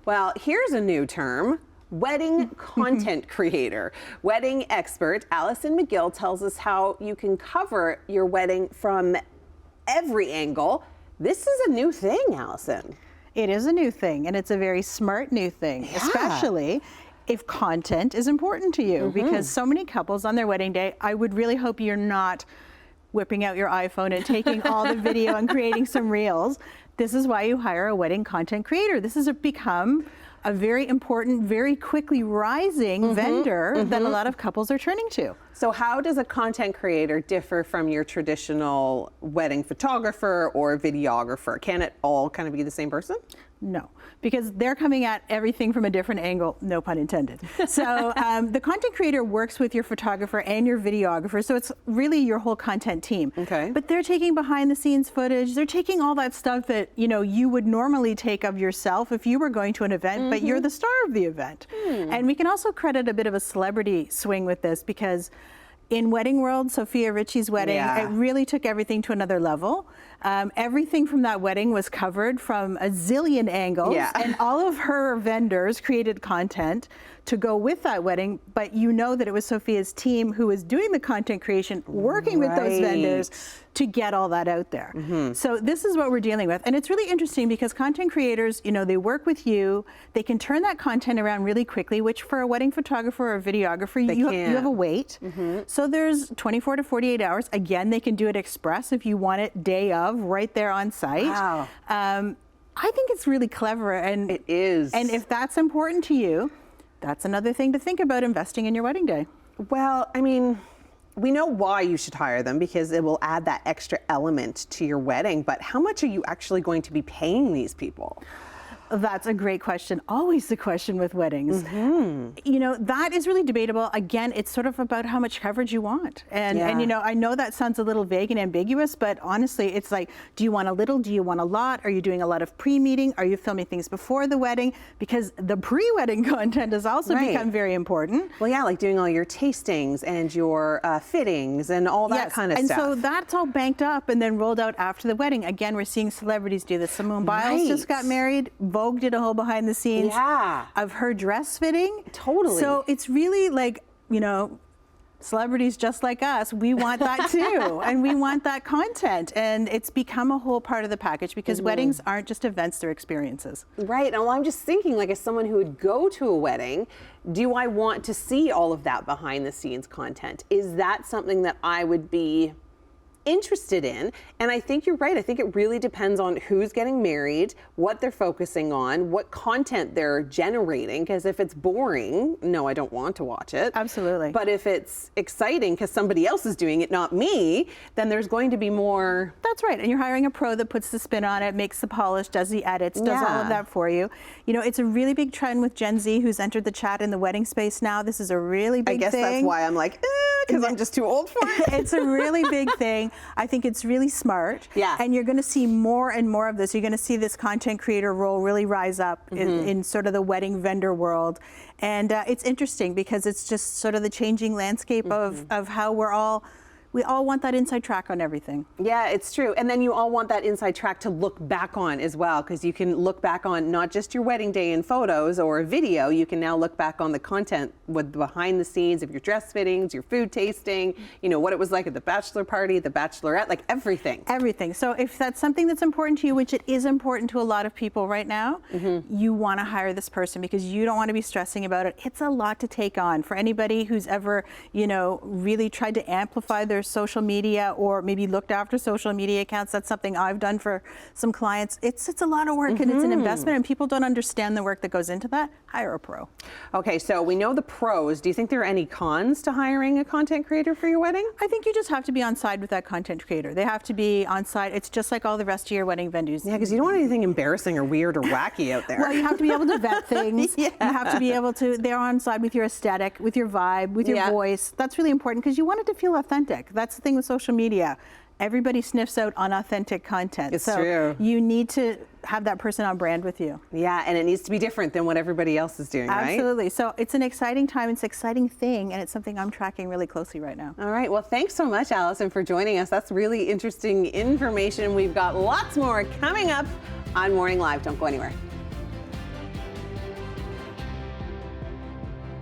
Well, here's a new term. Wedding content creator. Wedding expert Alison McGill tells us how you can cover your wedding from every angle. This is a new thing, Alison. It is a new thing, and it's a very smart new thing, especially if content is important to you, because so many couples on their wedding day, I would really hope you're not whipping out your iPhone and taking all the video and creating some reels. This is why you hire a wedding content creator. This has become a very important, very quickly rising vendor that a lot of couples are turning to. So how does a content creator differ from your traditional wedding photographer or videographer? Can it all kind of be the same person? No, because they're coming at everything from a different angle, no pun intended. So the content creator works with your photographer and your videographer, so it's really your whole content team. Okay. But they're taking behind the scenes footage, they're taking all that stuff that you would normally take of yourself if you were going to an event, but you're the star of the event. And we can also credit a bit of a celebrity swing with this, because in wedding world, Sophia Richie's wedding, it really took everything to another level. Everything from that wedding was covered from a zillion angles, and all of her vendors created content to go with that wedding, but you know that it was Sophia's team who was doing the content creation, working with those vendors to get all that out there. So this is what we're dealing with. And it's really interesting because content creators, they work with you, they can turn that content around really quickly, which for a wedding photographer or videographer, you have a wait. So there's 24 to 48 hours. Again, they can do it express if you want it day of, right there on site. Wow. I think it's really clever. And it is. And if that's important to you, that's another thing to think about investing in your wedding day. Well, I mean, we know why you should hire them, because it will add that extra element to your wedding, but how much are you actually going to be paying these people? That's a great question. Always the question with weddings. That is really debatable. Again, it's sort of about how much coverage you want. And I know that sounds a little vague and ambiguous, but honestly, it's like, do you want a little? Do you want a lot? Are you doing a lot of pre-meeting? Are you filming things before the wedding? Because the pre-wedding content has also become very important. Well, yeah, like doing all your tastings and your fittings and all that kind of stuff. And so that's all banked up and then rolled out after the wedding. Again, we're seeing celebrities do this. Simone Biles just got married. Vogue did a whole behind the scenes of her dress fitting. Totally. So it's really like, celebrities just like us, we want that too. And we want that content. And it's become a whole part of the package, because weddings aren't just events, they're experiences. Right. And well, I'm just thinking, like, as someone who would go to a wedding, do I want to see all of that behind the scenes content? Is that something that I would be interested in? And I think you're right. I think it really depends on who's getting married, what they're focusing on, what content they're generating. Because if it's boring, no, I don't want to watch it. Absolutely. But if it's exciting because somebody else is doing it, not me, then there's going to be more. That's right. And you're hiring a pro that puts the spin on it, makes the polish, does the edits, does all of that for you. It's a really big trend with Gen Z who's entered the chat in the wedding space now. This is a really big thing. I guess that's why I'm like, because I'm just too old for it. It's a really big thing. I think it's really smart. Yeah. And you're going to see more and more of this. You're going to see this content creator role really rise up in sort of the wedding vendor world. And it's interesting because it's just sort of the changing landscape of how we all want that inside track on everything. Yeah, it's true. And then you all want that inside track to look back on as well, because you can look back on not just your wedding day in photos or a video, you can now look back on the content with behind the scenes of your dress fittings, your food tasting, what it was like at the bachelor party, the bachelorette, like everything. Everything. So if that's something that's important to you, which it is important to a lot of people right now, you want to hire this person because you don't want to be stressing about it. It's a lot to take on. For anybody who's ever, really tried to amplify their social media or maybe looked after social media accounts, that's something I've done for some clients. It's a lot of work and it's an investment, and people don't understand the work that goes into that. Hire a pro. Okay, so we know the pros. Do you think there are any cons to hiring a content creator for your wedding? I think you just have to be on side with that content creator. They have to be on side. It's just like all the rest of your wedding venues. Yeah, because you don't want anything embarrassing or weird or wacky out there. Well, you have to be able to vet things. You have to be able to, they're on side with your aesthetic, with your vibe, with your voice. That's really important because you want it to feel authentic. That's the thing with social media. Everybody sniffs out unauthentic content. It's true. You need to have that person on brand with you. Yeah, and it needs to be different than what everybody else is doing, right? Absolutely. So it's an exciting time, it's an exciting thing, and it's something I'm tracking really closely right now. All right, well, thanks so much, Alison, for joining us. That's really interesting information. We've got lots more coming up on Morning Live. Don't go anywhere.